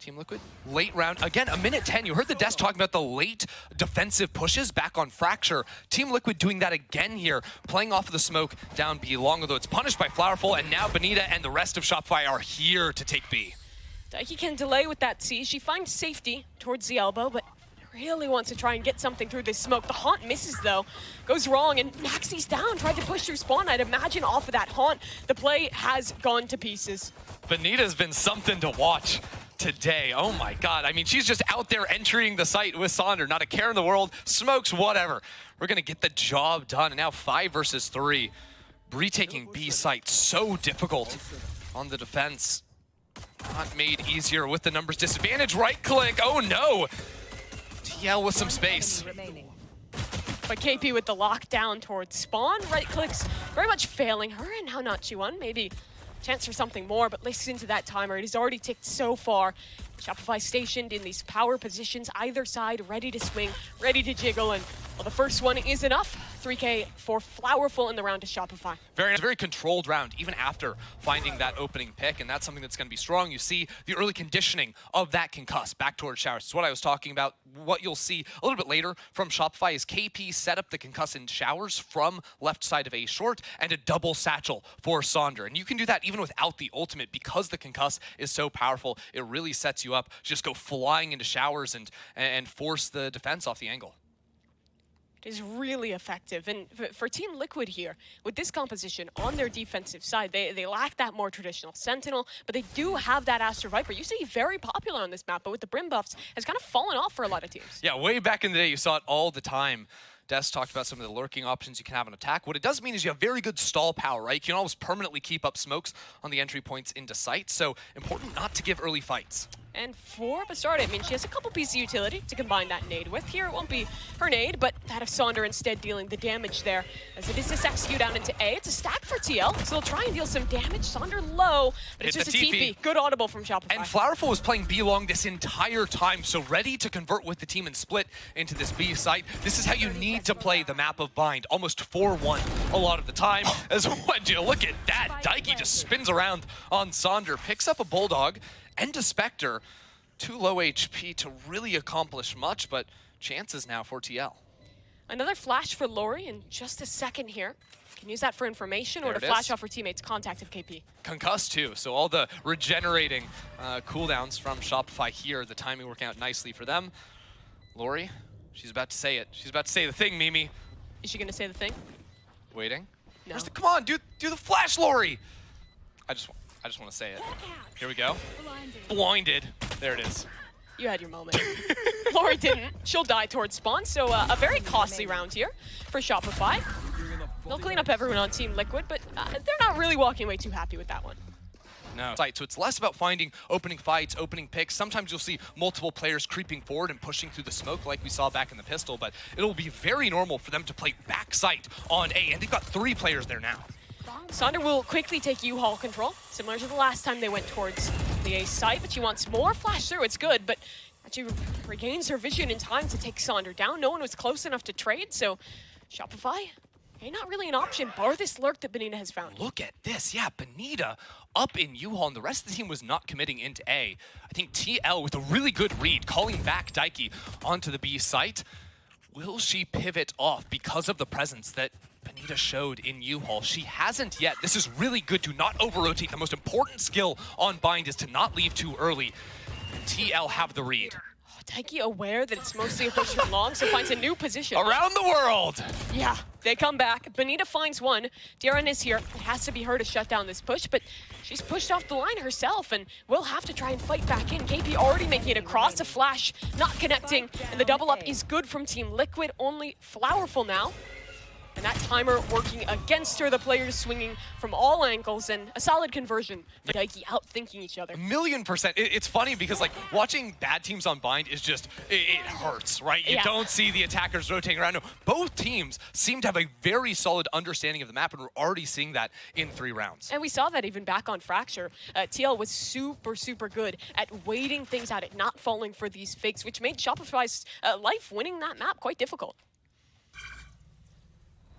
Team Liquid, late round. Again, a minute 10. You heard the desk talking about the late defensive pushes back on Fracture. Team Liquid doing that again here, playing off of the smoke down B long, although it's punished by flowerful, and now bENITA and the rest of Shopify are here to take B. daiki can delay with that C. She finds safety towards the elbow, but really wants to try and get something through this smoke. The haunt misses though, goes wrong, and naxy's down, tried to push through spawn. I'd imagine off of that haunt, the play has gone to pieces. bENITA's been something to watch today. Oh my god. I mean, she's just out there entering the site with Sonder. Not a care in the world. Smokes, whatever. We're going to get the job done. And now 5 versus 3. Bree taking B site. So difficult on the defense. Not made easier with the numbers disadvantage. Right click. Oh no. TL with some space. But KP with the lockdown towards spawn. Right clicks very much failing her. And now naxy maybe chance for something more, but listen to that timer. It has already ticked so far. Shopify stationed in these power positions, either side, ready to swing, ready to jiggle, and well, the first one is enough. 3K for flowerful in the round to Shopify. Very controlled round, even after finding that opening pick, and that's something that's going to be strong. You see the early conditioning of that concuss back towards showers. It's what I was talking about. What you'll see a little bit later from Shopify is KP set up the concuss in showers from left side of A short and a double satchel for Sonder. And you can do that even without the ultimate because the concuss is so powerful. It really sets you up. Just go flying into showers and force the defense off the angle. Is really effective. And for Team Liquid here, with this composition on their defensive side, they lack that more traditional Sentinel, but they do have that Astra Viper. Used to be very popular on this map, but with the Brim buffs, has kind of fallen off for a lot of teams. Yeah, way back in the day, you saw it all the time. Des talked about some of the lurking options you can have on attack. What it does mean is you have very good stall power, right? You can always permanently keep up smokes on the entry points into sight, so important not to give early fights. And for bstRdd, I mean, she has a couple pieces of utility to combine that nade with. Here, it won't be her nade, but that of Sonder instead dealing the damage there. As it is this execute down into A, it's a stack for TL, so they'll try and deal some damage. Sonder low, but it's just a TP. Good audible from Shopify. And flowerful was playing B long this entire time, so ready to convert with the team and split into this B site. This is how you need to play the map of Bind, almost 4-1 a lot of the time. As when you look at that, daiki just spins around on Sonder, picks up a Bulldog and a Spectre. Too low HP to really accomplish much, but chances now for TL. Another flash for Lorri in just a second here. Can use that for information or to flash off her teammates' contact of KP. Concuss too, so all the regenerating cooldowns from Shopify here, the timing working out nicely for them. Lorri, she's about to say it. She's about to say the thing, Mimi. Is she gonna say the thing? Waiting. No. Come on, do the flash, Lorri! I just want to say it. Here we go. Blinded. There it is. You had your moment. Lorri didn't. She'll die towards spawn, so a very costly round here for Shopify. They'll clean up everyone on Team Liquid, but they're not really walking away too happy with that one. No. So it's less about finding opening fights, opening picks. Sometimes you'll see multiple players creeping forward and pushing through the smoke like we saw back in the pistol, but it'll be very normal for them to play backside on A, and they've got 3 players there now. Sonder will quickly take U-Haul control, similar to the last time they went towards the A site, but she wants more flash through. It's good, but she regains her vision in time to take Sonder down. No one was close enough to trade, so Shopify, not really an option, bar this lurk that bENITA has found. Look at this. Yeah, bENITA up in U-Haul, and the rest of the team was not committing into A. I think TL with a really good read, calling back daiki onto the B site. Will she pivot off because of the presence that bENITA showed in U-Haul? She hasn't yet. This is really good to not over-rotate. The most important skill on Bind is to not leave too early. And TL have the read. daiki aware that it's mostly a push from long, so finds a new position. Around the world! Yeah, they come back. bENITA finds one. DRN is here. It has to be her to shut down this push, but she's pushed off the line herself and will have to try and fight back in. KP already making it across the flash, not connecting, and the double up is good from Team Liquid. Only flowerful now. And that timer working against her, the players swinging from all angles, and a solid conversion. daiki outthinking each other. 1,000,000%. It's funny because like watching bad teams on Bind is just, it hurts, right? You don't see the attackers rotating around. No, both teams seem to have a very solid understanding of the map, and we're already seeing that in 3 rounds. And we saw that even back on Fracture. TL was super good at waiting things out, at not falling for these fakes, which made Shopify's life winning that map quite difficult.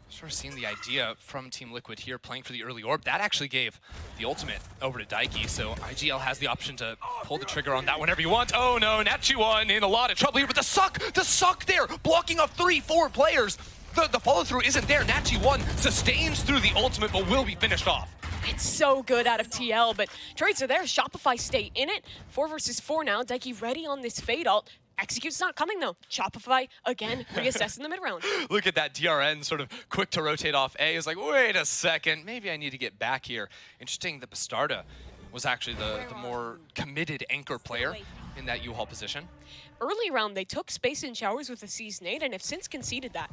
Sort of seeing the idea from Team Liquid here, playing for the early orb. That actually gave the ultimate over to daiki, so IGL has the option to pull the trigger on that whenever you want. Oh no, naxy in a lot of trouble here, but the suck there, blocking off 3-4 players. The follow-through isn't there. naxy sustains through the ultimate, but will be finished off. It's so good out of TL, but trades are there. Shopify stay in it. 4 versus 4 now. daiki ready on this fade ult. Execute's not coming though. Shopify again reassess in the mid round. Look at that DRN sort of quick to rotate off A. Is like, wait a second, maybe I need to get back here. Interesting that bstrdd was actually the more committed anchor player in that U-Haul position. Early round, they took space in showers with the C's nade and have since conceded that.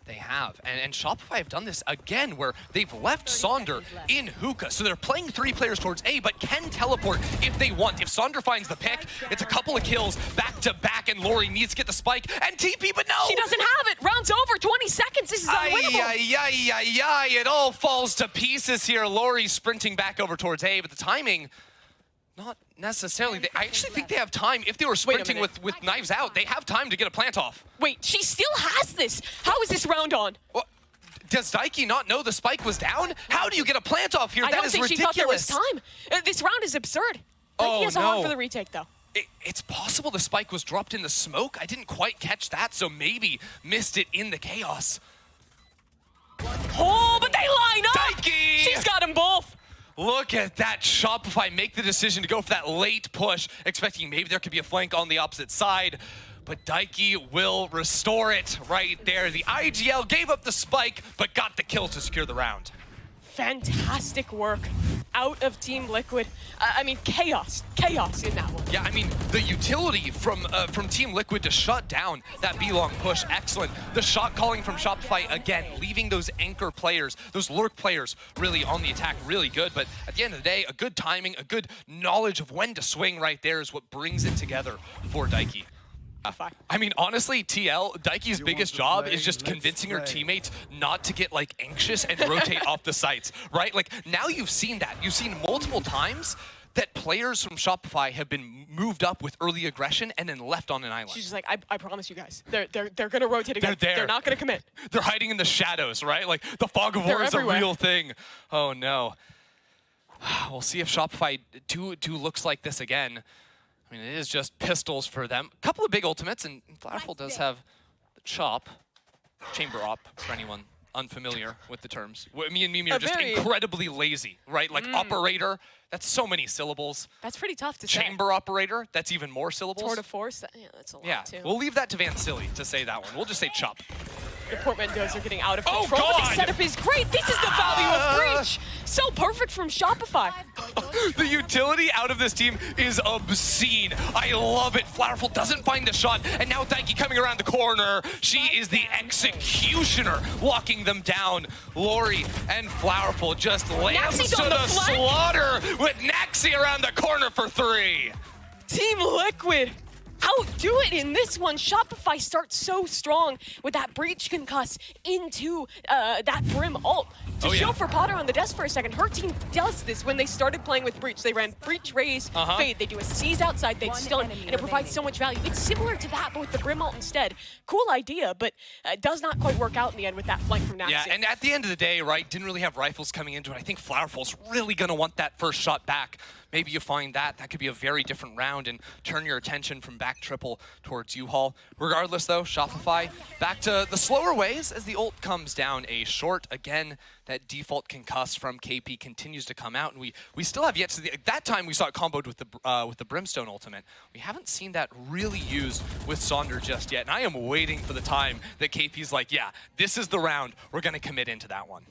They have, and Shopify have done this again where they've left Sonder in hookah. So they're playing 3 players towards A, but can teleport if they want. If Sonder finds the pick, it's a couple of kills back to back, and Lorri needs to get the spike and TP, but no! She doesn't have it! Round's over, 20 seconds, this is unwinnable! It all falls to pieces here. Lorri sprinting back over towards A, but the timing, not necessarily. I actually think they have time. If they were sprinting with knives out, they have time to get a plant off. Wait, she still has this! How is this round on? Well, does daiki not know the spike was down? How do you get a plant off here? I don't think ridiculous. She thought there was time. This round is absurd. daiki has a hog for the retake though. It's possible the spike was dropped in the smoke. I didn't quite catch that, so maybe missed it in the chaos. Oh, but they line up! daiki! She's got them both! Look at that. Shopify make the decision to go for that late push, expecting maybe there could be a flank on the opposite side. But daiki will restore it right there. The IGL gave up the spike, but got the kill to secure the round. Fantastic work out of Team Liquid. I mean, chaos in that one. Yeah, I mean, the utility from Team Liquid to shut down that B-long push, excellent. The shot calling from Shopify, again, leaving those anchor players, those lurk players, really on the attack, really good. But at the end of the day, a good timing, a good knowledge of when to swing right there is what brings it together for daiki. I mean, honestly, daiki's biggest job is just convincing her teammates not to get, like, anxious and rotate off the sites, right? Like, now you've seen that. You've seen multiple times that players from Shopify have been moved up with early aggression and then left on an island. She's just like, I promise you guys, they're gonna rotate again. They're there. They're not gonna commit. They're hiding in the shadows, right? Like, the fog of war is everywhere. A real thing. Oh, no. We'll see if Shopify do looks like this again. I mean, it is just pistols for them. A couple of big ultimates, and flowerful does have the chop, chamber op, for anyone unfamiliar with the terms. Me and Mimi are just incredibly lazy, right? Like operator, that's so many syllables. That's pretty tough to say. Chamber operator, that's even more syllables. Tour de force, yeah, that's a lot too. We'll leave that to Van Silly to say that one. We'll just say chop. The portmanteaus are getting out of control. Oh, God! This setup is great. This is the value of Breach. So perfect from Shopify. The utility out of this team is obscene. I love it. Flowerful doesn't find the shot, and now daiki coming around the corner. She is the executioner, locking them down. Lorri and flowerful just lambs to the slaughter with naxy around the corner for 3. Team Liquid outdo it in this one. Shopify starts so strong with that breach concuss into that Brim ult. To show for Potter on the desk for a second, her team does this when they started playing with Breach. They ran Breach, Raise, Fade. They do a seize outside, they stun, and it provides so much value. It's similar to that, but with the Brim ult instead. Cool idea, but does not quite work out in the end with that flank from naxy. Yeah, and at the end of the day, right, didn't really have rifles coming into it. I think flowerful's really going to want that first shot back. Maybe you find that could be a very different round and turn your attention from back triple towards U-Haul. Regardless, though, Shopify back to the slower ways as the ult comes down a short. Again, that default concuss from KP continues to come out, and we still have yet to that time we saw it comboed with the Brimstone ultimate. We haven't seen that really used with Sonder just yet, and I am waiting for the time that KP's like, yeah, this is the round. We're going to commit into that one.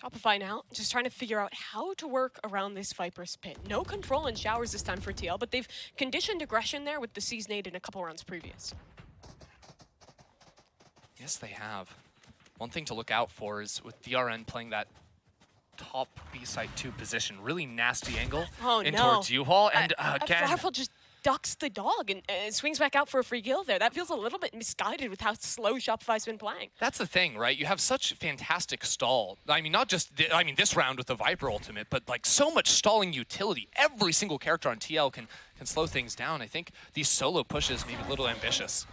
Shopify now, just trying to figure out how to work around this Viper's pit. No control in showers this time for TL, but they've conditioned aggression there with the C's nade in a couple rounds previous. Yes, they have. One thing to look out for is with DRN playing that top B site 2 position, really nasty angle towards U-Haul, and again, flowerful just ducks the dog and swings back out for a free kill there. That feels a little bit misguided with how slow Shopify's been playing. That's the thing, right? You have such fantastic stall. I mean, not just, this round with the Viper ultimate, but like so much stalling utility. Every single character on TL can slow things down. I think these solo pushes may be a little ambitious.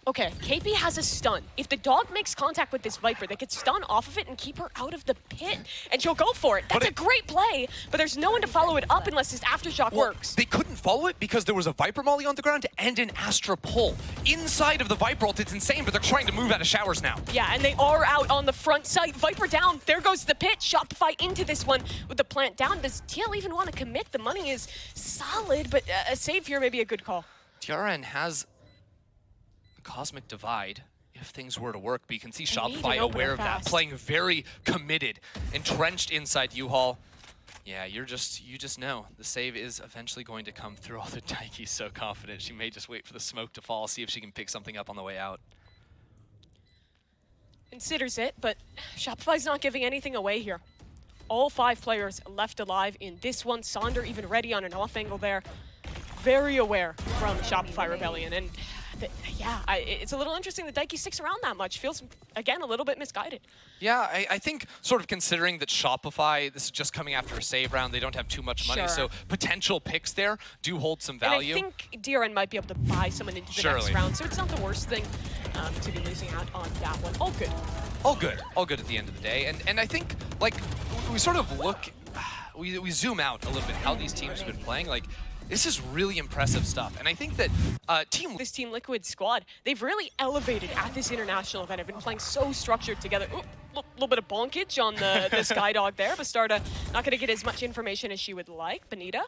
Okay, KP has a stun. If the dog makes contact with this Viper, they could stun off of it and keep her out of the pit, and she'll go for it. That's a great play, but there's no one to follow it up unless this aftershock works. They couldn't follow it because there was a Viper molly on the ground and an Astra pull. Inside of the Viper ult, it's insane, but they're trying to move out of showers now. Yeah, and they are out on the front side. Viper down, there goes the pit. Shopify into this one with the plant down. Does TL even want to commit? The money is solid, but a save here may be a good call. TRN has Cosmic Divide if things were to work, but you can see Shopify aware of that, playing very committed, entrenched inside U-Haul. Yeah, you just know the save is eventually going to come through. All the Daiki's so confident. She may just wait for the smoke to fall, see if she can pick something up on the way out. Considers it, but Shopify's not giving anything away here. All 5 players left alive in this one. Sonder even ready on an off angle there. Very aware from Shopify Rebellion, and yeah, it's a little interesting that Daiki sticks around that much. Feels, again, a little bit misguided. Yeah, I think sort of considering that Shopify, this is just coming after a save round, they don't have too much money, so potential picks there do hold some value. And I think DRN might be able to buy someone into the next round, so it's not the worst thing to be losing out on that one. All good. All good. All good at the end of the day. And I think, like, we sort of look, we zoom out a little bit how these teams have been playing. Like, this is really impressive stuff, and I think that this Team Liquid squad, they've really elevated at this international event. Have been playing so structured together. A little bit of bonkage on the Skydog there. bstrdd not going to get as much information as she would like. bENITA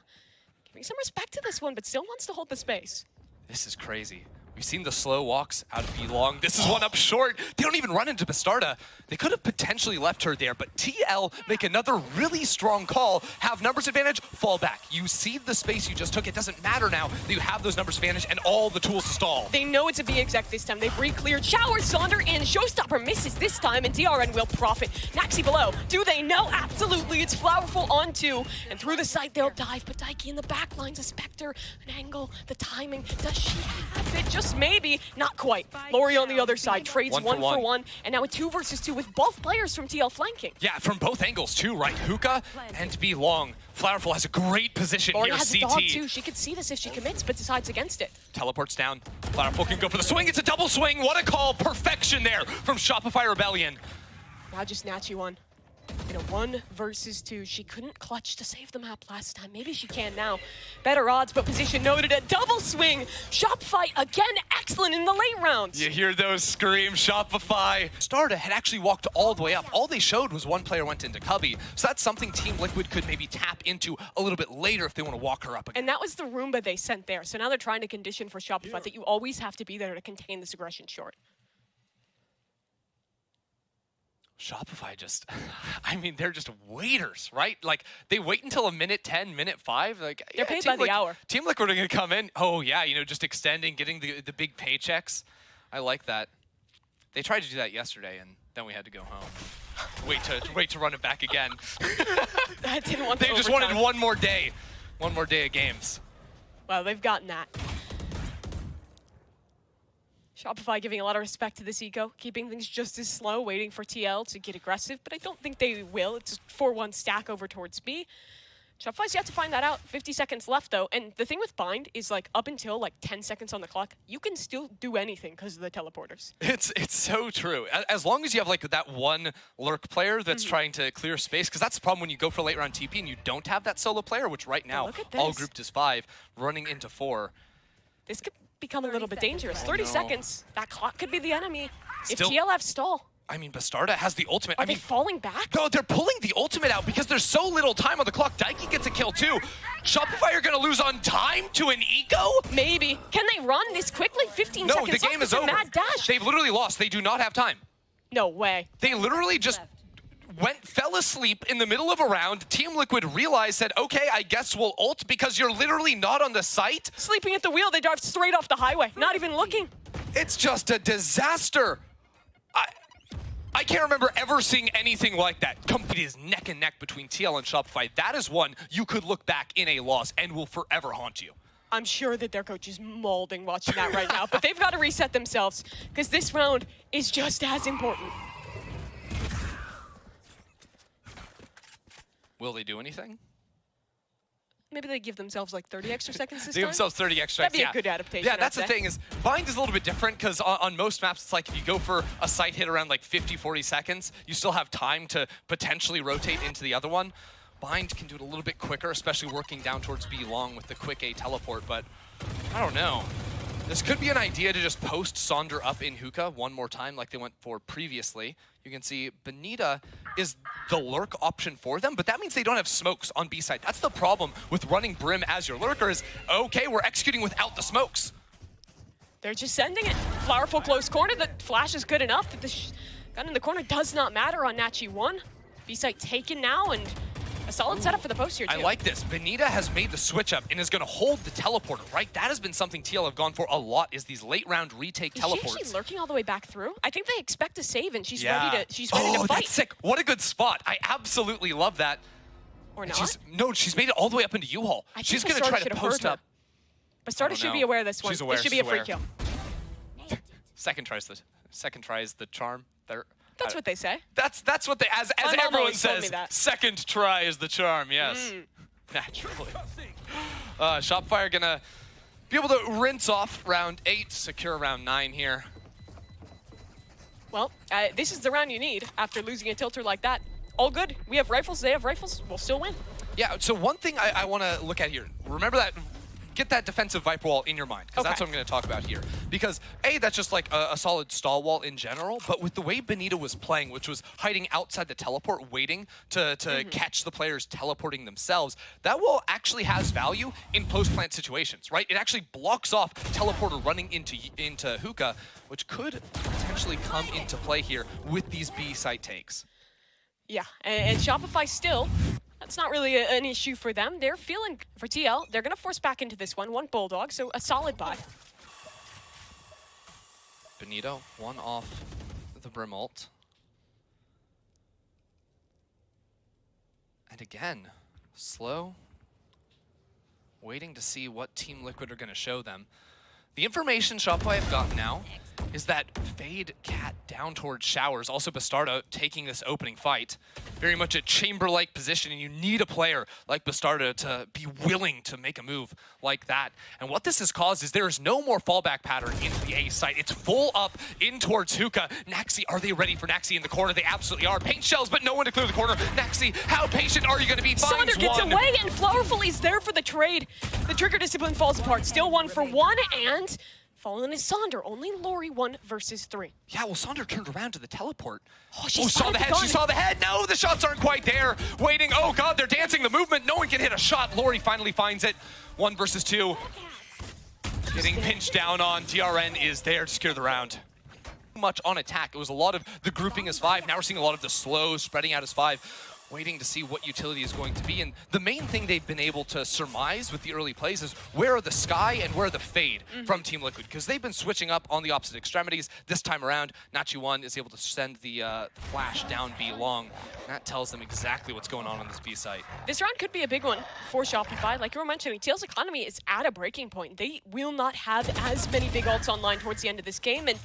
giving some respect to this one, but still wants to hold the space. This is crazy. We've seen the slow walks out of B-Long. This is one up short. They don't even run into bstrdd. They could have potentially left her there, but TL make another really strong call. Have numbers advantage, fall back. You see the space you just took. It doesn't matter now that you have those numbers advantage and all the tools to stall. They know it's a B-exec this time. They've re-cleared. Shower, Sonder in. Showstopper misses this time, and DRN will profit. Naxy below. Do they know? Absolutely. It's flowerful on 2. And through the site, they'll dive. But Daiki in the back lines, a Spectre, an angle, the timing. Does she have it? Just maybe, not quite. Lorri on the other side trades one for one, and now a 2 versus 2 with both players from TL flanking. Yeah, from both angles too, right? Hookah and B-Long. Flowerful has a great position Lorri here. has CT. a dog too. She could see this if she commits, but decides against it. Teleports down. Flowerful can go for the swing. It's a double swing. What a call! Perfection there from Shopify Rebellion. Now just Nachi one. In a 1 versus 2, she couldn't clutch to save the map last time. Maybe she can now. Better odds, but position noted. A double swing. Shopify again excellent in the late rounds. You hear those screams, Shopify. bstrdd had actually walked all the way up. All they showed was one player went into cubby. So that's something Team Liquid could maybe tap into a little bit later if they want to walk her up again. And that was the Roomba they sent there. So now they're trying to condition for Shopify that you always have to be there to contain this aggression short. Shopify just, I mean, they're just waiters, right? Like, they wait until a minute 10, minute 5. Like, they're paid by the hour. Team Liquid are going to come in. Oh, yeah, you know, just extending, getting the big paychecks. I like that. They tried to do that yesterday, and then we had to go home. Wait to run it back again. I didn't want They just wanted one more day of games. Well, they've gotten that. Shopify giving a lot of respect to this eco, keeping things just as slow, waiting for TL to get aggressive, but I don't think they will. It's a 4-1 stack over towards B. Shopify's yet to find that out. 50 seconds left, though, and the thing with Bind is, like, up until, like, 10 seconds on the clock, you can still do anything because of the teleporters. It's so true. As long as you have, like, that one lurk player that's trying to clear space, because that's the problem when you go for late round TP and you don't have that solo player, which right now, all grouped is 5, running into 4. This could become a little bit dangerous. 30 seconds. That clock could be the enemy. Still, if TL have stall. I mean, bstrdd has the ultimate. Are they falling back? No, they're pulling the ultimate out because there's so little time on the clock. Daiki gets a kill too. Shopify are gonna lose on time to an eco? Maybe. Can they run this quickly? 15 seconds. No, the game is over. Mad dash. They've literally lost. They do not have time. No way. They literally just fell asleep in the middle of a round. Team Liquid realized, said, okay, I guess we'll ult because you're literally not on the site. Sleeping at the wheel, they drive straight off the highway, not even looking. It's just a disaster. I can't remember ever seeing anything like that. It is neck and neck between TL and Shopify. That is one you could look back in a loss and will forever haunt you. I'm sure that their coach is molding watching that right now, but they've got to reset themselves because this round is just as important. Will they do anything? Maybe they give themselves like 30 extra seconds this They give time. themselves 30 extra That'd be seconds, a good adaptation. Yeah, that's I'd the say. thing is, Bind is a little bit different because on most maps, it's like if you go for a site hit around like 50, 40 seconds, you still have time to potentially rotate into the other one. Bind can do it a little bit quicker, especially working down towards B long with the quick A teleport, but I don't know. This could be an idea to just post Sonder up in hookah one more time like they went for previously. You can see bENITA is the lurk option for them, but that means they don't have smokes on B side. That's the problem with running Brim as your lurker is, okay, we're executing without the smokes. They're just sending it. Flowerful close corner. The flash is good enough that the gun in the corner does not matter on naxy 1. B site taken now, and a solid setup for the post here, too. I like this. bENITA has made the switch up and is going to hold the teleporter, right? That has been something TL have gone for a lot, is these late round retake teleports. Is she actually lurking all the way back through? I think they expect a save, and she's Yeah. ready to fight. That's sick. What a good spot. I absolutely love that. Or And not? she's made it all the way up into U-Haul. I think She's going to bstard try to should have post heard her. up. Bastard should be aware of this one. She's aware. This should be she's a free aware. kill. Second tries the charm. That's what they say. That's what they, as mom everyone always told me says, that. second try is the charm, yes. Naturally. Shopify are gonna be able to rinse off round 8, secure round 9 here. Well, this is the round you need after losing a tilter like that. All good. We have rifles. They have rifles. We'll still win. Yeah, so one thing I want to look at here, remember that, get that defensive Viper wall in your mind, because that's what I'm going to talk about here. Because, A, that's just like a solid stall wall in general, but with the way bENITA was playing, which was hiding outside the teleport, waiting to catch the players teleporting themselves, that wall actually has value in post-plant situations, right? It actually blocks off teleporter running into hookah, which could potentially come into play here with these B site takes. Yeah, and Shopify still, that's not really an issue for them. They're feeling, for TL, they're going to force back into this one Bulldog, so a solid buy. bENITA, one off the Brim ult. And again, slow, waiting to see what Team Liquid are going to show them. The information Shopify have gotten now is that Fade Cat down towards Showers, also bstard taking this opening fight. Very much a chamber-like position, and you need a player like bstard to be willing to make a move like that. And what this has caused is there is no more fallback pattern into the A site. It's full up in towards hookah. naxy, are they ready for naxy in the corner? They absolutely are. Paint shells, but no one to clear the corner. naxy, how patient are you going to be? Sonder gets away, and Flowerful is there for the trade. The trigger discipline falls apart. Still 1-for-1, and fallen is Sonder. Only Lorri 1 versus 3. Yeah, well, Sonder turned around to the teleport. Oh, she saw the head. She saw the head. No, the shots aren't quite there. Waiting. Oh, God, they're dancing the movement. No one can hit a shot. Lorri finally finds it. 1 versus 2. Getting pinched down on. DRN is there to secure the round. Much on attack. It was a lot of the grouping as 5. Now we're seeing a lot of the slow spreading out as 5. Waiting to see what utility is going to be. And the main thing they've been able to surmise with the early plays is where are the Sky and where are the Fade from Team Liquid? Because they've been switching up on the opposite extremities. This time around, naxy1 is able to send the flash down B long. And that tells them exactly what's going on this B site. This round could be a big one for Shopify. Like you were mentioning, TL's economy is at a breaking point. They will not have as many big ults online towards the end of this game. And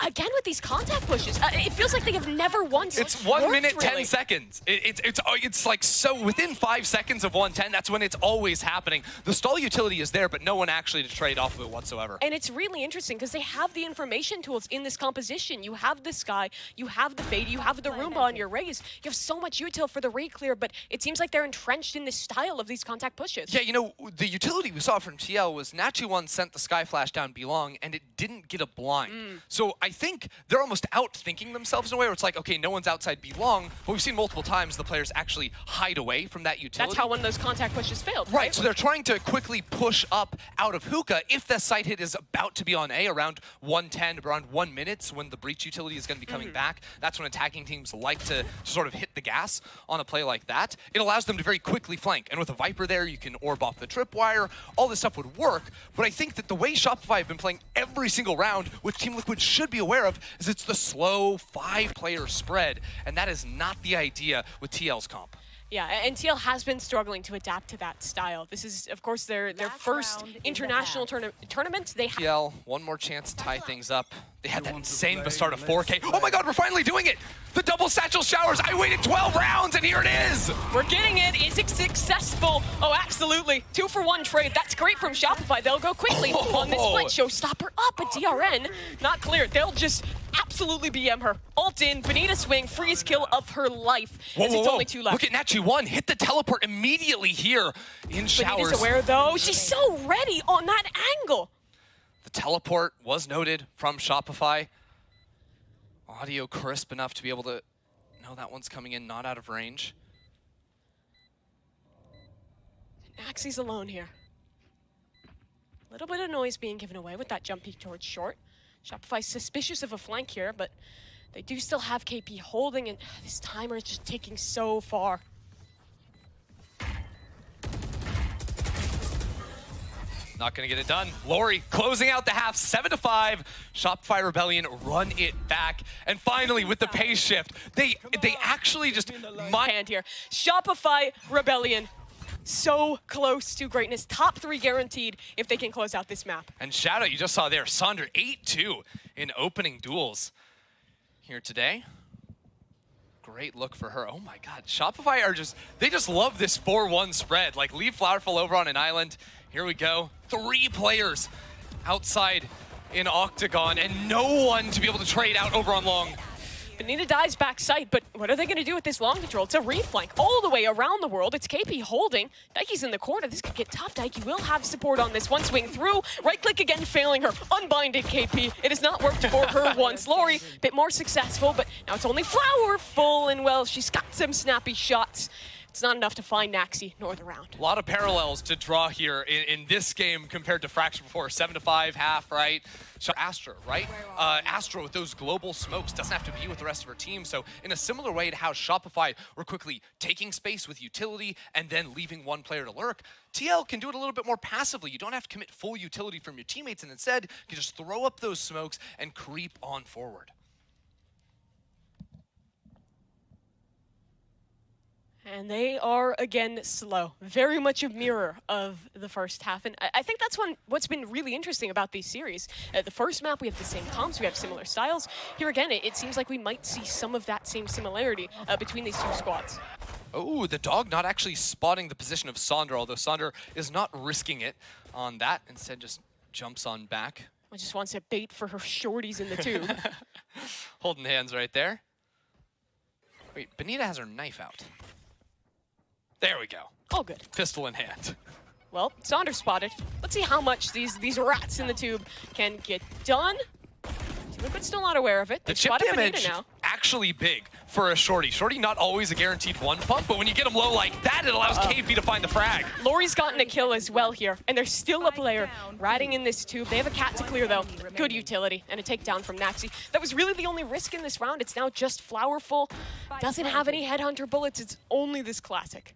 again, with these contact pushes, it feels like they have never once It's 1 minute, really. 10 seconds. It's like so within 5 seconds of 110, that's when it's always happening. The stall utility is there, but no one actually to trade off of it whatsoever. And it's really interesting because they have the information tools in this composition. You have the Sky, you have the Fade, you have the Roomba on your Raze. You have so much util for the Ray clear, but it seems like they're entrenched in this style of these contact pushes. Yeah, you know, the utility we saw from TL was naxy1 sent the Sky Flash down belong, and it didn't get a blind. So I think they're almost outthinking themselves in a way where it's like, okay, no one's outside belong, but we've seen multiple times the players actually hide away from that utility. That's how one of those contact pushes failed. Right, so they're trying to quickly push up out of hookah. If the site hit is about to be on A around 110, around 1 minute, when the breach utility is going to be coming back, that's when attacking teams like to sort of hit the gas on a play like that. It allows them to very quickly flank. And with a Viper there, you can orb off the tripwire. All this stuff would work. But I think that the way Shopify have been playing every single round, which Team Liquid should be aware of, is it's the slow 5-player spread. And that is not the idea with TL's comp. Yeah, and TL has been struggling to adapt to that style. This is, of course, their first international tournament. They TL, one more chance to tie things up. They had that insane start of 4K. Oh my god, we're finally doing it! The double satchel showers! I waited 12 rounds and here it is! We're getting it. Is it successful? Oh, absolutely. 2-for-1 trade. That's great from Shopify. They'll go quickly on this split. Showstopper up, but DRN not clear. They'll just absolutely BM her. Ult in, bENITA swing, freeze kill of her life. It's only 2 left. Look at naxy 1, hit the teleport immediately here in showers. bENITA's aware though. She's so ready on that angle. The teleport was noted from Shopify. Audio crisp enough to be able to know that one's coming in, not out of range. naxy's alone here. A little bit of noise being given away with that jump peek towards short. Shopify's suspicious of a flank here, but they do still have KP holding, and this timer is just taking so far. Not gonna get it done. Lorri closing out the half, 7-5. Shopify Rebellion run it back. And finally, with the pace shift, they actually just hand here. Shopify Rebellion, so close to greatness. Top 3 guaranteed if they can close out this map. And shout out, you just saw there, Sonder 8-2 in opening duels here today. Great look for her. Oh my god, Shopify are they just love this 4-1 spread. Like, leave flowerful over on an island. Here we go. 3 players outside in Octagon and no one to be able to trade out over on long. bENITA dies backside, but what are they going to do with this long control? It's a reflank all the way around the world. It's KP holding. Daiki's in the corner. This could get tough. Daiki will have support on this one. Swing through. Right click again, failing her. Unbinded KP. It has not worked for her once. Lorri, a bit more successful, but now it's only flowerful, and well, she's got some snappy shots. It's not enough to find naxy nor the round. A lot of parallels to draw here in this game compared to Fraction before. 7-5, half, right? So Astra, right? Astra with those global smokes doesn't have to be with the rest of her team. So in a similar way to how Shopify were quickly taking space with utility and then leaving one player to lurk, TL can do it a little bit more passively. You don't have to commit full utility from your teammates, and instead you can just throw up those smokes and creep on forward. And they are, again, slow. Very much a mirror of the first half. And I think that's what's been really interesting about these series. The first map, we have the same comps, we have similar styles. Here again, it seems like we might see some of that same similarity between these 2 squads. Oh, the dog not actually spotting the position of Sonder, although Sonder is not risking it on that. Instead, just jumps on back. I just wants to bait for her shorties in the tube. Holding hands right there. Wait, bENITA has her knife out. There we go. All good. Pistol in hand. Well, Sonder spotted. Let's see how much these rats in the tube can get done. But still not aware of it. The chip damage actually big for a shorty. Shorty not always a guaranteed 1 pump, but when you get him low like that, it allows KP to find the frag. Lorri's gotten a kill as well here, and there's still a player ratting in this tube. They have a cat to clear though. Good utility and a takedown from naxy. That was really the only risk in this round. It's now just flowerful. Doesn't have any headhunter bullets. It's only this classic.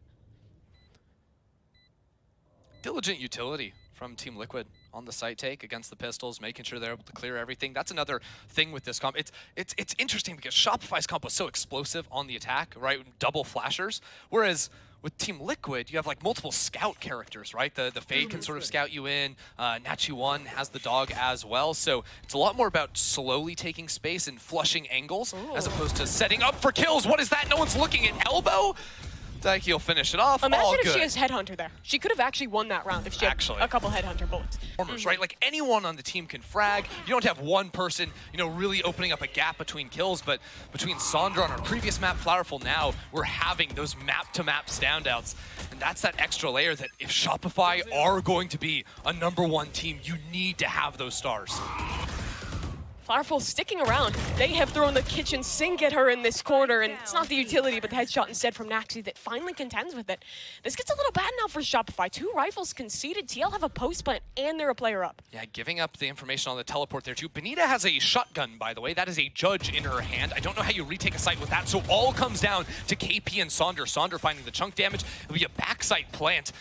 Diligent utility from Team Liquid on the site take against the pistols, making sure they're able to clear everything. That's another thing with this comp. It's interesting because Shopify's comp was so explosive on the attack, right? Double flashers. Whereas with Team Liquid, you have like multiple scout characters, right? The Fade can sort of scout you in. naxy 1 has the dog as well. So it's a lot more about slowly taking space and flushing angles as opposed to setting up for kills. What is that? No one's looking at elbow. Daiki will finish it off. Imagine all if good. she has Headhunter there. She could have actually won that round if she had a couple Headhunter bullets. Right? Like anyone on the team can frag. You don't have one person, really opening up a gap between kills, but between Sonder on our previous map, flowerful now, we're having those map-to-map standouts. And that's that extra layer that if Shopify are going to be a #1 team, you need to have those stars. flowerful sticking around. They have thrown the kitchen sink at her in this corner, and it's not the utility, but the headshot instead from naxy that finally contends with it. This gets a little bad now for Shopify. 2 rifles conceded. TL have a post plant, and they're a player up. Yeah, giving up the information on the teleport there too. bENITA has a shotgun, by the way. That is a judge in her hand. I don't know how you retake a site with that, so all comes down to KP and Sonder. Sonder finding the chunk damage. It'll be a backside plant.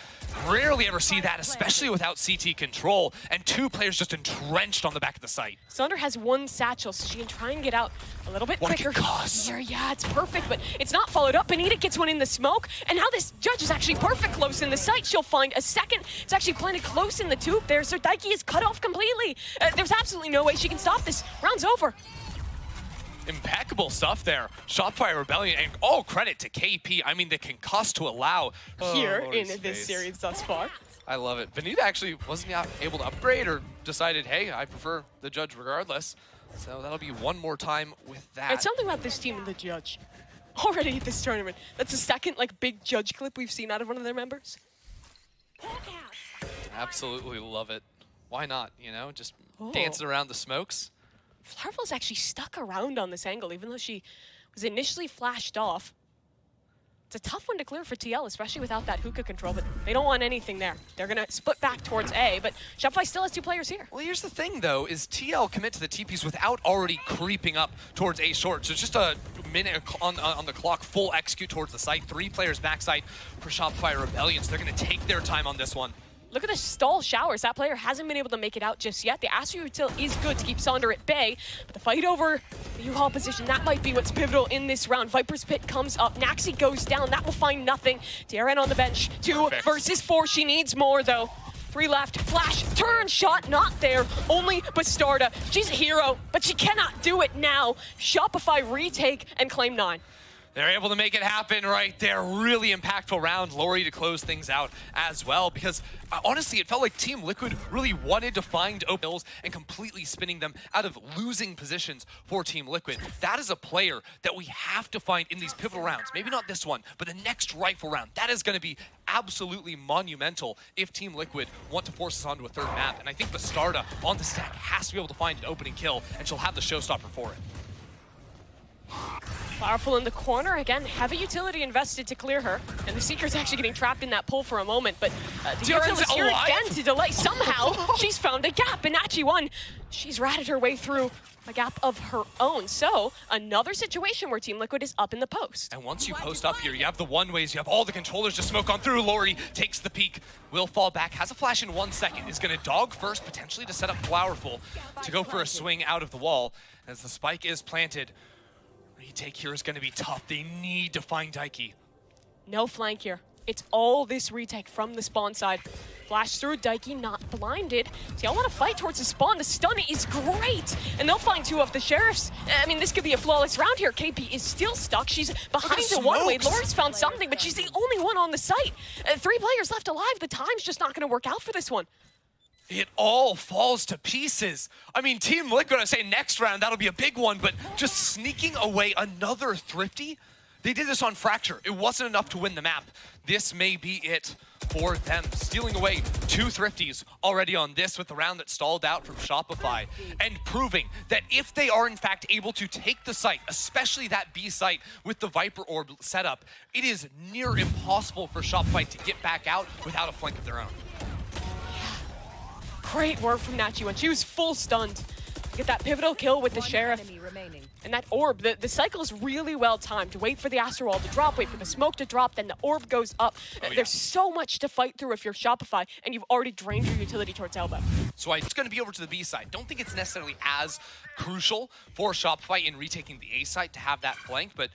Rarely ever see that, especially without CT control, and two players just entrenched on the back of the site. Sonder has one satchel, so she can try and get out a little bit quicker. Here, yeah, it's perfect, but it's not followed up. bENITA gets one in the smoke, and now this judge is actually perfect close in the site. She'll find a second. It's actually planted close in the tube there, so daiki is cut off completely. There's absolutely no way she can stop this. Round's over. Impeccable stuff there. Shopify Rebellion, and all credit to KP. I mean, the concuss to allow here in this series thus far. I love it. bENITA actually wasn't able to upgrade or decided, hey, I prefer the judge regardless. So that'll be one more time with that. It's something about this team and the judge. Already at this tournament. That's the second big judge clip we've seen out of one of their members. Absolutely love it. Why not, you know? Just dancing around the smokes. flowerful's actually stuck around on this angle, even though she was initially flashed off. It's a tough one to clear for TL, especially without that hookah control, but they don't want anything there. They're going to split back towards A, but Shopify still has two players here. Well, here's the thing, though, is TL commit to the TPs without already creeping up towards A short. So it's just a minute on the clock, full execute towards the site. 3 players backside for Shopify Rebellion, so they're going to take their time on this one. Look at the stall showers. That player hasn't been able to make it out just yet. The Astro Util is good to keep Sonder at bay, but the fight over the U-Haul position, that might be what's pivotal in this round. Viper's Pit comes up. naxy goes down. That will find nothing. DRN on the bench. 2 versus 4. She needs more, though. 3 left. Flash. Turn shot. Not there. Only bstrdd. She's a hero, but she cannot do it now. Shopify retake and claim 9. They're able to make it happen right there. Really impactful round. Lorri to close things out as well, because honestly, it felt like Team Liquid really wanted to find open hills and completely spinning them out of losing positions for Team Liquid. That is a player that we have to find in these pivotal rounds. Maybe not this one, but the next rifle round. That is going to be absolutely monumental if Team Liquid want to force us onto a third map. And I think bstrdd on the stack has to be able to find an opening kill, and she'll have the showstopper for it. Flowerful in the corner. Again, heavy utility invested to clear her. And the Seeker's actually getting trapped in that pull for a moment, but the utility is here again to delay. Somehow, she's found a gap. bENITA won. She's ratted her way through a gap of her own. So, another situation where Team Liquid is up in the post. And once you post up here, you have the one-ways, you have all the controllers just smoke on through. Lorri takes the peek, will fall back, has a flash in 1 second, is going to dog first, potentially to set up flowerful to go for a swing out of the wall. As the spike is planted, retake here is going to be tough. They need to find daiki. No flank here. It's all this retake from the spawn side. Flash through, daiki not blinded. See, I want to fight towards the spawn. The stun is great. And they'll find 2 of the sheriffs. I mean, this could be a flawless round here. KP is still stuck. She's behind the one-way. Lorri's found something, but she's the only one on the site. 3 players left alive. The time's just not going to work out for this one. It all falls to pieces. I mean, Team Liquid, I say next round, that'll be a big one, but just sneaking away another Thrifty? They did this on Fracture. It wasn't enough to win the map. This may be it for them. Stealing away 2 Thrifties already on this with the round that stalled out from Shopify, and proving that if they are in fact able to take the site, especially that B site with the Viper Orb setup, it is near impossible for Shopify to get back out without a flank of their own. Great work from naxy. She was full stunned. Get that pivotal kill with the Sheriff. And that orb, the cycle is really well timed. Wait for the Astro Wall to drop, wait for the smoke to drop, then the orb goes up. There's so much to fight through if you're Shopify, and you've already drained your utility towards elbow. So it's going to be over to the B side. Don't think it's necessarily as crucial for Shopify in retaking the A side to have that flank, but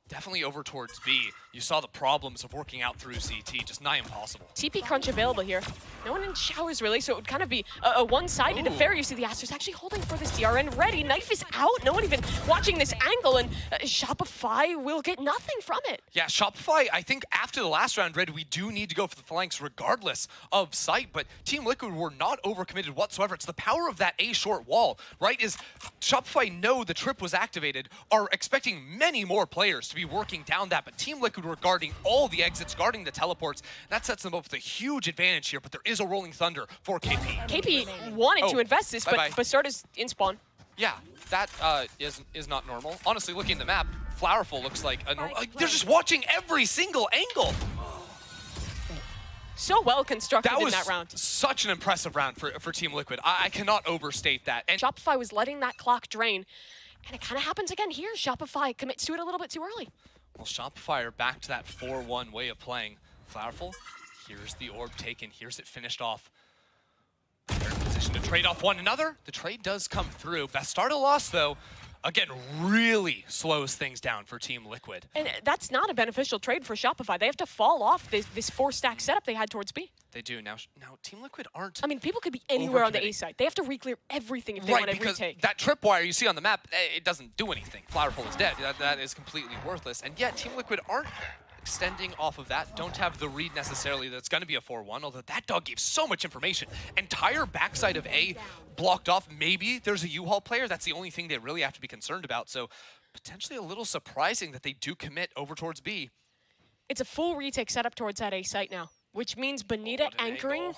definitely over towards B. You saw the problems of working out through CT, just nigh impossible. TP crunch available here. No one in showers really, so it would kind of be a one-sided affair. You see the Astro's actually holding for this DRN ready. Knife is out. No one even watching this angle, and Shopify will get nothing from it. Yeah, Shopify, I think after the last round, Red, we do need to go for the flanks regardless of sight, but Team Liquid were not overcommitted whatsoever. It's the power of that A short wall, right? Is Shopify know the trip was activated, are expecting many more players to be working down that, but Team Liquid were guarding all the exits, guarding the teleports. That sets them up with a huge advantage here, but there is a rolling thunder for KP. KP wanted to invest this, but bstrdd in spawn. Yeah, that is not normal. Honestly, looking at the map, flowerful looks like a normal. They're just watching every single angle. So well constructed in that round. Such an impressive round for Team Liquid. I cannot overstate that. And Shopify was letting that clock drain, and it kind of happens again here. Shopify commits to it a little bit too early. Well, Shopify are back to that 4-1 way of playing. Flowerful Here's the orb taken. Here's it finished off. They're in position to trade off one another. The trade does come through. Bastardo loss, though, again, really slows things down for Team Liquid. And that's not a beneficial trade for Shopify. They have to fall off this 4-stack setup they had towards B. They do. Now Team Liquid aren't. I mean, people could be anywhere on the A side. They have to re-clear everything if they want to because retake. that tripwire you see on the map, it doesn't do anything. flowerful is dead. That is completely worthless. And yet, Team Liquid aren't extending off of that. Don't have the read necessarily that's going to be a 4-1, although that dog gave so much information. Entire backside of A blocked off. Maybe there's a U-Haul player. That's the only thing they really have to be concerned about. So potentially a little surprising that they do commit over towards B. It's a full retake setup towards that A site now, which means bENITA anchoring.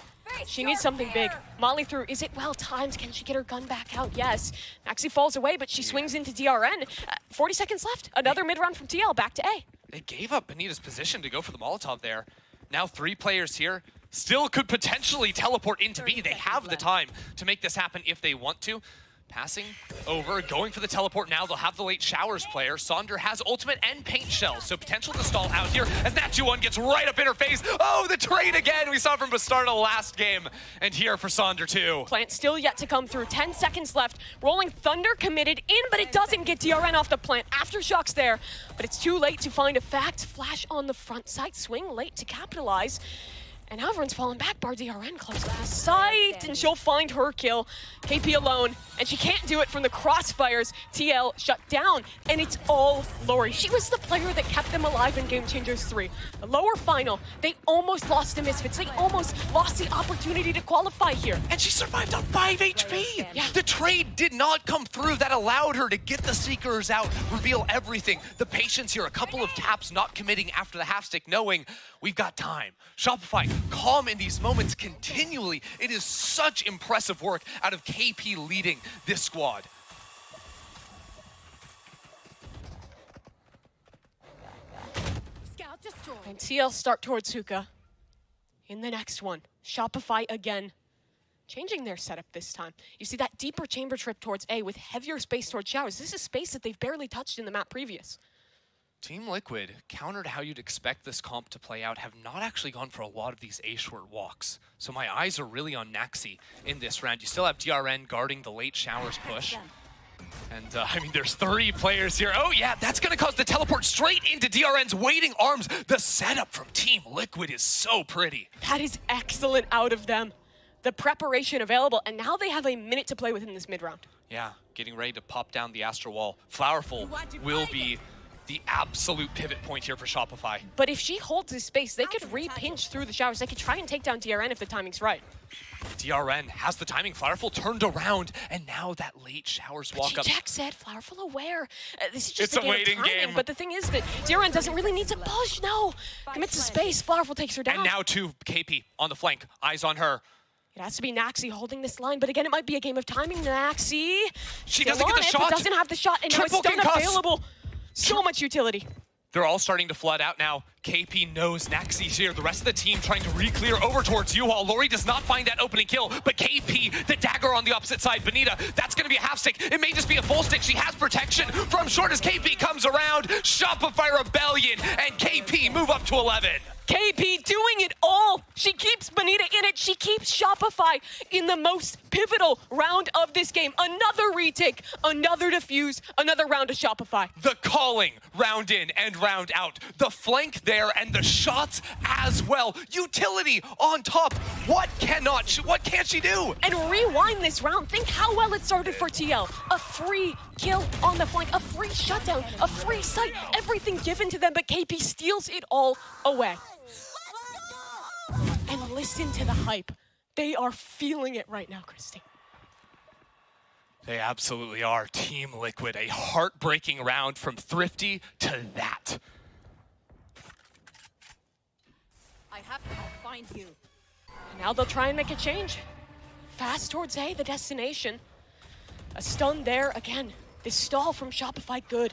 She needs something big. Molly through. Is it well timed? Can she get her gun back out? Yes. naxy falls away, but she swings into DRN. 40 seconds left. Another mid-round from TL. Back to A. They gave up bENITA's position to go for the Molotov there. Now 3 players here. Still could potentially teleport into B. They have the time to make this happen if they want to. Passing over, going for the teleport now. They'll have the late showers player. Sonder has ultimate and paint shells, so potential to stall out here as naxy gets right up in her face. Oh, the trade again. We saw from Bastardo last game. And here for Sonder too. Plant still yet to come through. 10 seconds left. Rolling Thunder committed in, but it doesn't get DRN off the plant. Aftershocks there, but it's too late to find a fact. Flash on the front side. Swing late to capitalize. And now everyone's falling back. Bar DRN close past sight, and she'll find her kill. KP alone, and she can't do it from the crossfires. TL shut down, and it's all Lorri. She was the player that kept them alive in Game Changers 3. The lower final, they almost lost to Misfits. They almost lost the opportunity to qualify here. And she survived on 5 HP. Yeah. The trade did not come through. That allowed her to get the Seekers out, reveal everything. The patience here, a couple of taps, not committing after the half stick, knowing we've got time. Shopify, calm in these moments continually. It is such impressive work out of KP leading this squad. Scout destroyed. And TL start towards Hookah. In the next one, Shopify again, changing their setup this time. You see that deeper chamber trip towards A with heavier space towards showers. This is space that they've barely touched in the map previous. Team Liquid, countered how you'd expect this comp to play out, have not actually gone for a lot of these A-short walks. So my eyes are really on naxy in this round. You still have DRN guarding the late showers push. And, I mean, there's 3 players here. Oh, yeah, that's going to cause the teleport straight into DRN's waiting arms. The setup from Team Liquid is so pretty. That is excellent out of them. The preparation available, and now they have a minute to play within this mid-round. Yeah, getting ready to pop down the Astral Wall. flowerful will be the absolute pivot point here for Shopify. But if she holds this space, they could re-pinch through the showers. They could try and take down DRN if the timing's right. DRN has the timing. flowerful turned around, and now that late showers walk up. Jack said flowerful aware. This is just It's a a game of waiting timing. game. But the thing is that DRN doesn't really need to push. No, commits to space. flowerful takes her down. And now to KP on the flank. Eyes on her. It has to be naxy holding this line, but again, it might be a game of timing. naxy She still doesn't get on the it, shot. but doesn't have the shot, and Triple now it's concuss. unavailable. So much utility. They're all starting to flood out now. KP knows naxy's here. The rest of the team trying to re-clear over towards U-Haul. Lorri does not find that opening kill, but KP, the dagger on the opposite side. bENITA, that's going to be a half stick. It may just be a full stick. She has protection from short as KP comes around. Shopify Rebellion, and KP move up to 11. KP doing it all. She keeps bENITA in it. She keeps Shopify in the most pivotal round of this game. Another retake, another defuse, another round of Shopify. The calling, round in and round out. The flank there and the shots as well. Utility on top. What can't she do? And rewind this round. Think how well it started for TL. A free kill on the flank, a free shutdown, a free sight, everything given to them, but KP steals it all away. And listen to the hype. They are feeling it right now, Christy. They absolutely are. Team Liquid, a heartbreaking round from Thrifty to that. I have to find you. Now they'll try and make a change. Fast towards A, the destination. A stun there again. This stall from Shopify, good.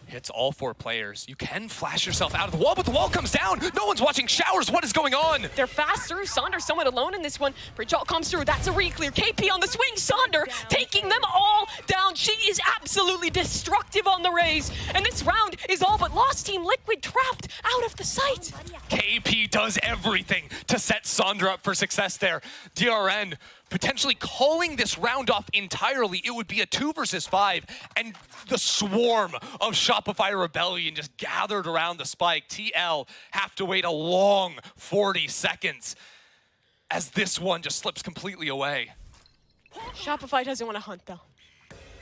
Hits all 4 players. You can flash yourself out of the wall, but the wall comes down. No one's watching showers. What is going on? They're faster. Sonder somewhat alone in this one. Bridge ult comes through. That's a re-clear. KP on the swing. Sonder taking them all down. She is absolutely destructive on the Rays. And this round is all but lost. Team Liquid trapped out of the site. KP does everything to set Sonder up for success there. DRN potentially calling this round off entirely. It would be a 2 versus 5, and the swarm of Shopify Rebellion just gathered around the spike. TL have to wait a long 40 seconds as this one just slips completely away. Shopify doesn't want to hunt, though.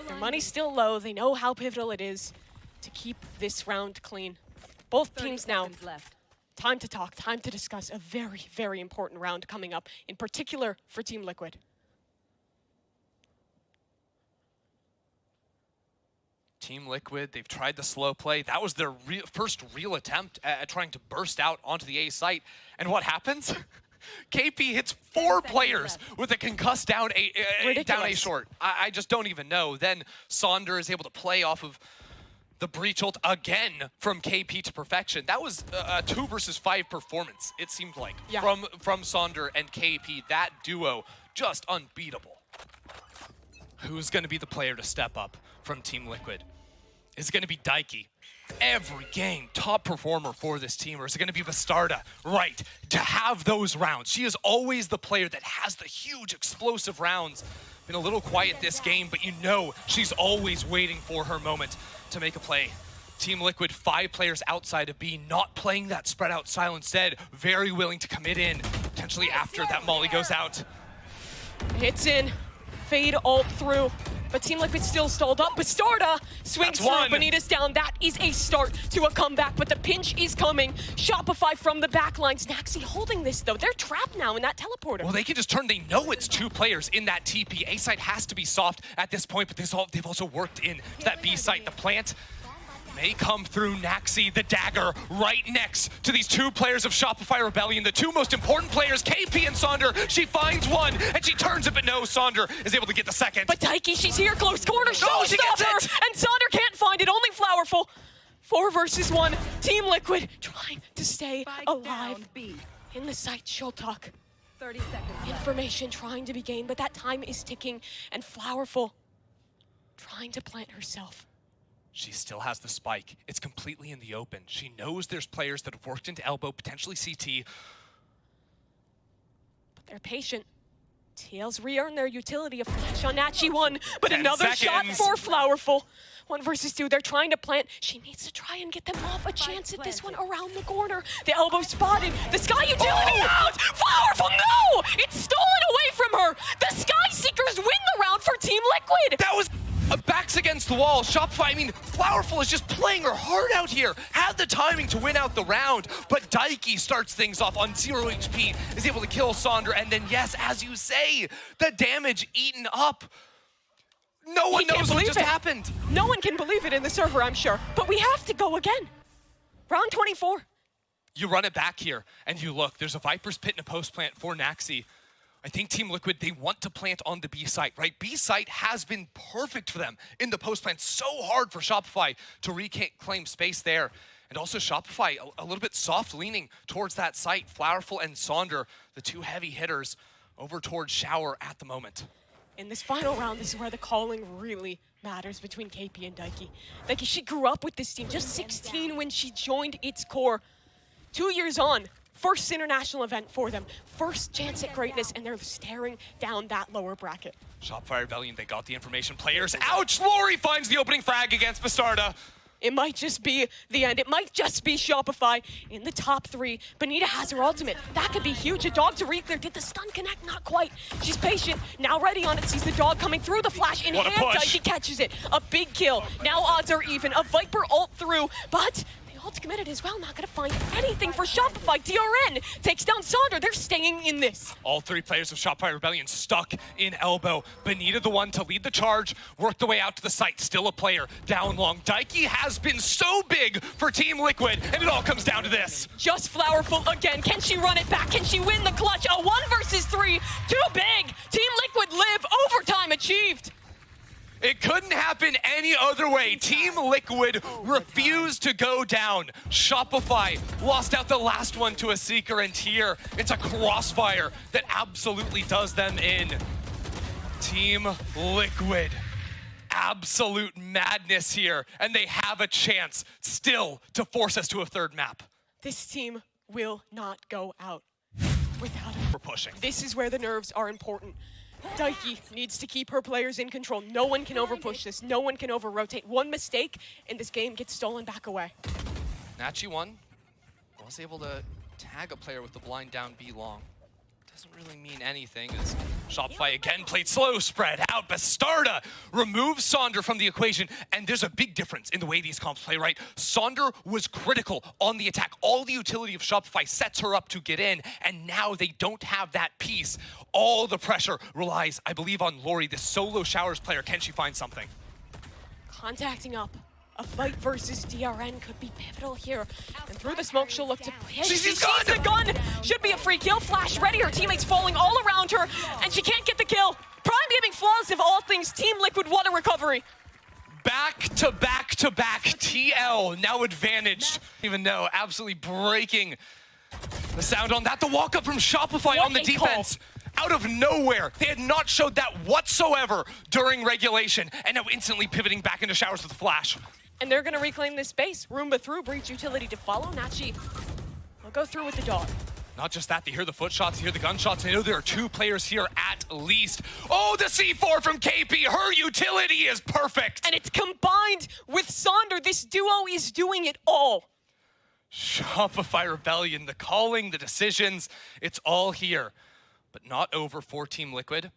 Their money's still low. They know how pivotal it is to keep this round clean. Both teams now. Time to talk, time to discuss a very, very important round coming up, in particular for Team Liquid. Team Liquid, they've tried the slow play. That was their first real attempt at trying to burst out onto the A site. And what happens? KP hits 4 players with a concussed down A short. I just don't even know. Then Sonder is able to play off of the breach ult again from KP to perfection. That was a 2 versus 5 performance, it seemed like, from Sonder and KP. That duo, just unbeatable. Who's going to be the player to step up from Team Liquid? Is it going to be daiki? Every game, top performer for this team, or is it going to be bstrdd? Right, to have those rounds. She is always the player that has the huge explosive rounds. Been a little quiet this game, but you know she's always waiting for her moment to make a play. Team Liquid, 5 players outside of B, not playing that spread out style, instead very willing to commit in, potentially after that molly goes out. Hits in, fade ult through, but Team Liquid still stalled up. bstrdd swings through, bENITA's down. That is a start to a comeback, but the pinch is coming. Shopify from the backlines. naxy holding this though. They're trapped now in that teleporter. Well, they can just turn. They know it's 2 players in that TP. A site has to be soft at this point, but they've also worked in that B site. The plant may come through. naxy, the dagger, right next to these 2 players of Shopify Rebellion, the 2 most important players, KP and Sonder. She finds one, and she turns it, but no, Sonder is able to get the second. But daiki, she's here, close corner, she gets it! And Sonder can't find it, only flowerful. 4 versus 1, Team Liquid trying to stay alive. In the site, she'll talk. 30 seconds. Information trying to be gained, but that time is ticking, and flowerful trying to plant herself. She still has the spike. It's completely in the open. She knows there's players that have worked into elbow, potentially CT. But they're patient. TL's re-earned their utility. A flash on naxy 1, but another shot for flowerful. 1 versus 2, they're trying to plant. She needs to try and get them off. A chance at this one around the corner. The elbow spotted. The Sky utility out! Flowerful, no! It's stolen away from her! The Sky Seekers win the round for Team Liquid! That was backs against the wall. Shopify, I mean, flowerful is just playing her heart out here. Had the timing to win out the round, but daiki starts things off on 0 HP, is able to kill Sonder, and then yes, as you say, the damage eaten up. No one knows what just happened. No one can believe it in the server, I'm sure. But we have to go again. Round 24. You run it back here, and you look. There's a Viper's Pit and a post plant for naxy. I think Team Liquid, they want to plant on the B site, right? B site has been perfect for them in the post plant. So hard for Shopify to reclaim space there. And also Shopify, a little bit soft leaning towards that site. Flowerful and Sonder, the 2 heavy hitters, over towards Shower at the moment. In this final round, this is where the calling really matters between KP and daiki. Daiki, she grew up with this team, just 16 when she joined its core. 2 years on, first international event for them, first chance at greatness, and they're staring down that lower bracket. Shopify Rebellion, they got the information. Players, ouch! Lorri finds the opening frag against bstrdd. It might just be the end. It might just be Shopify in the top 3. bENITA has her ultimate. That could be huge. A dog to re-clear. Did the stun connect? Not quite. She's patient. Now ready on it. Sees the dog coming through the flash. In hand, daiki catches it. A big kill. Now odds are even. A Viper ult through, but ult committed as well. Not going to find anything for Shopify. DRN takes down Sonder. They're staying in this. All 3 players of Shopify Rebellion stuck in elbow. bENITA the one to lead the charge, work the way out to the site. Still a player down long. daiki has been so big for Team Liquid, and it all comes down to this. Just flowerful again. Can she run it back? Can she win the clutch? A 1 versus 3. Too big. Team Liquid live. Overtime achieved. It couldn't happen any other way. Team Liquid refused to go down. Shopify lost out the last one to a Seeker, and here it's a crossfire that absolutely does them in. Team Liquid, absolute madness here, and they have a chance still to force us to a third map. This team will not go out without it. We're pushing. This is where the nerves are important. Daiki needs to keep her players in control. No one can overpush this. No one can over-rotate. One mistake, and this game gets stolen back away. naxy was able to tag a player with the blind down B long. Doesn't really mean anything as Shopify again played slow, spread out. bstrdd removes Sonder from the equation, and there's a big difference in the way these comps play, right? Sonder was critical on the attack. All the utility of Shopify sets her up to get in, and now they don't have that piece. All the pressure relies, I believe, on Lorri, this solo Showers player. Can she find something? Contacting up. A fight versus DRN could be pivotal here. And through the smoke, she'll look to hit. She sees the gun! Should be a free kill. Flash ready. Her teammates falling all around her, and she can't get the kill. Prime giving flaws of all things. Team Liquid, what a recovery. Back to back to back. TL now advantaged. Even though absolutely breaking the sound on that. The walk up from Shopify on the defense. Out of nowhere. They had not showed that whatsoever during regulation, and now instantly pivoting back into Showers with the flash. And they're going to reclaim this space. Roomba through, breach utility to follow. naxy will go through with the dog. Not just that, they hear the foot shots, they hear the gunshots. They know there are two players here at least. Oh, the C4 from KP. Her utility is perfect. And it's combined with Sonder. This duo is doing it all. Shopify Rebellion, the calling, the decisions, it's all here. But not over for Team Liquid.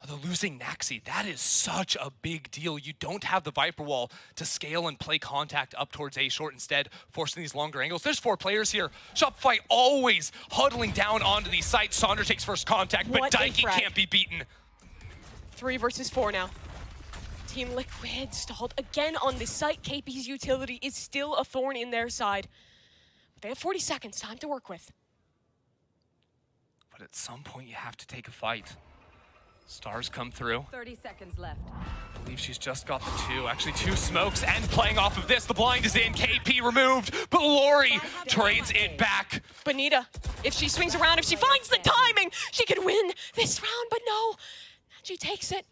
Although losing naxy, that is such a big deal. You don't have the Viper Wall to scale and play contact up towards A short, instead forcing these longer angles. There's 4 players here. Shopify always huddling down onto these sites. Sonder takes first contact, but daiki can't be beaten. 3 versus 4 now. Team Liquid stalled again on this site. KP's utility is still a thorn in their side. But they have 40 seconds, time to work with. But at some point you have to take a fight. Stars come through. 30 seconds left. I believe she's just got the 2. Actually, 2 smokes, and playing off of this, the blind is in. KP removed, but Lorri trades it back. bENITA, if she swings around, if she finds the timing, she could win this round, but no. naxy takes it.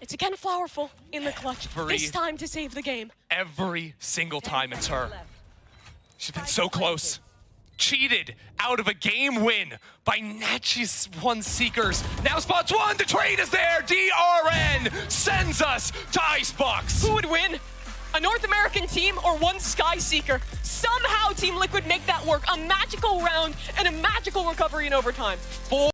It's again flowerful in the clutch. This time to save the game. Every single time it's her. She's been so close. Cheated out of a game win by naxy's 1 Seekers. Now spots 1, the trade is there. DRN sends us to Icebox. Who would win? A North American team or 1 Sky Seeker? Somehow Team Liquid make that work. A magical round and a magical recovery in overtime.